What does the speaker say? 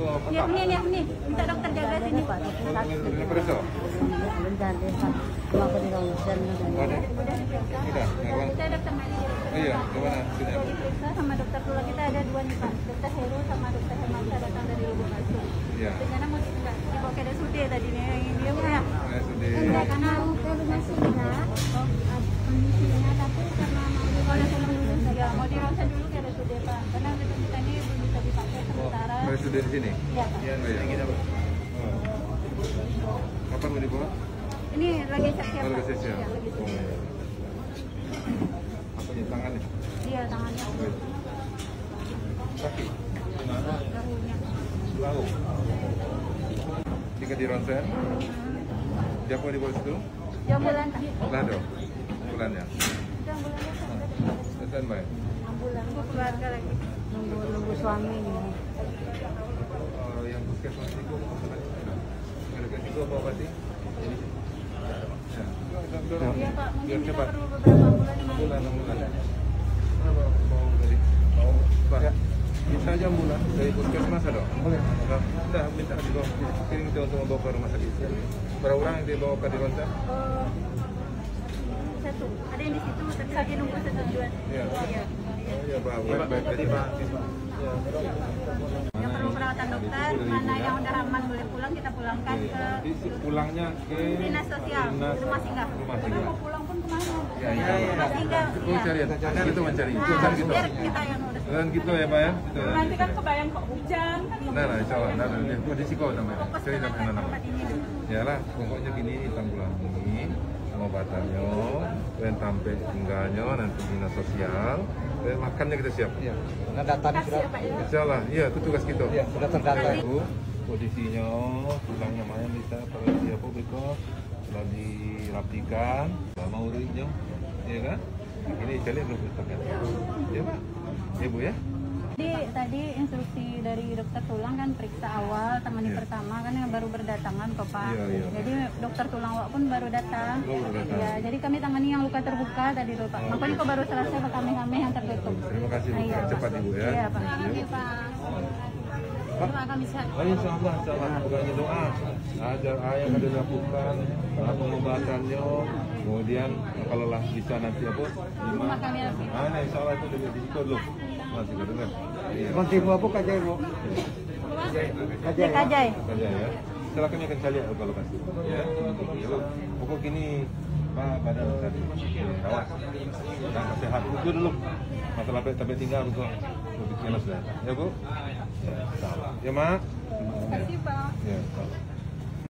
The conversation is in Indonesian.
apa? Ya, ini. Minta dokter jaga sini. Ini preso. Bentar deh, Pak. Mau ke di ronsen. Udah. Kita dokter Meli. Iya, gimana? Sudah. Diperiksa sama dokter tulang kita ada dua nih Pak. Dokter Heru sama dokter Hermansyah datang dari Lubuk Asung. Iya. Rencana mau dibawa ke RSUD tadi nih yang dia mah ya. Sudah. Enggak karena ke rumah singgah. Kondisinya tapi karena mau dironsen dulu saja. Mau dironsen dulu ke RSUD Pak. Karena kita ini belum bisa dipakai sementara. Sudah di sini. Iya Pak. Iya, enggak ya? Kita. Kapan mau dibawa? Ini lagi siap-siap. Lagi siap. Iya, lagi siap. Apa di tangannya? Iya, tangannya. Kaki. Gimana? Bahunya. Bahu. Jika di ronsen, siapa di bawah situ? Ya ambulan Pak. Lado. Bulannya. Itu ambulannya. Standby. Ambulan. Keluarga lagi. Nunggu suami ini. Yang puskesmas itu apa apa sih? Iya Pak, mungkin kita cepat. perlu beberapa ambulan. Bulan. Kenapa mau dari? Mau Pak? Bisa aja ambulan dari puskesmas ada? Boleh. Udah minta dibawa. Kirim kita untuk membawa ke rumah sakit. Berapa orang yang dibawa ke di ronsen? Satu. Ada yang di situ tapi lagi nunggu setujuan. Iya. Iya. Iya, baik. Pak. Yang perlu perawatan dokter, mana yang udah aman boleh pulang kita pulangkan ke Pulangnya ke dinas sosial, rumah singgah. Karena mau pulang pun kemana? Rumah singgah. Kita cari ya. Kita mencari. Nah, biar kita yang urus. Dan gitu ya Pak ya. Nanti kan kebayang kok hujan kan. Nah, insya Allah. Nah, kondisi kau sampai. Fokus Cari dengan sampai tempat ini dulu. ya lah, pokoknya gini tanggulangi pengobatannya, dan sampai tinggalnya nanti dinas sosial, dan makannya kita siap. Iya. Nah, datanya sudah. Insya Allah, iya itu tugas kita. Iya, sudah terdata. Itu kondisinya, tulangnya mana bisa kalau siapa betul, sudah dirapikan, sama urinnya, iya kan? Ini cari belum kan? Ya Pak, ya Bu ya. Jadi tadi instruksi dari dokter tulang kan periksa awal, tangani pertama kan yang baru berdatangan kok Pak. Iya. Jadi dokter tulang wak pun baru datang. Baru datang. Ya, jadi kami tangani yang luka terbuka tadi dulu Pak. Makanya kok baru selesai Pak kami yang tertutup. Terima kasih Bu, Iya, cepat Pak. Ibu ya. Iya Pak. Terima kasih Pak. Doa kami sehat. Insya Allah, bukannya doa. Ajar ayah yang ada lakukan pengobatannya, kemudian kalau lah bisa nanti apa? Rumah kami lagi. Insya Allah itu dari disiko dulu. Masih kedengar. Iya. Nanti mau apa kajai mau? Kajai. Kajai. Saja ya. Setelah kami akan cari lokasi. Ya. Pokok gini Pak badan tadi. Awas. Dan sehat itu dulu. Masalah sampai tinggal betul. Lebih jelas ya. Ya Bu. Ya, salah. Ya Mak. Terima kasih Pak. Ya.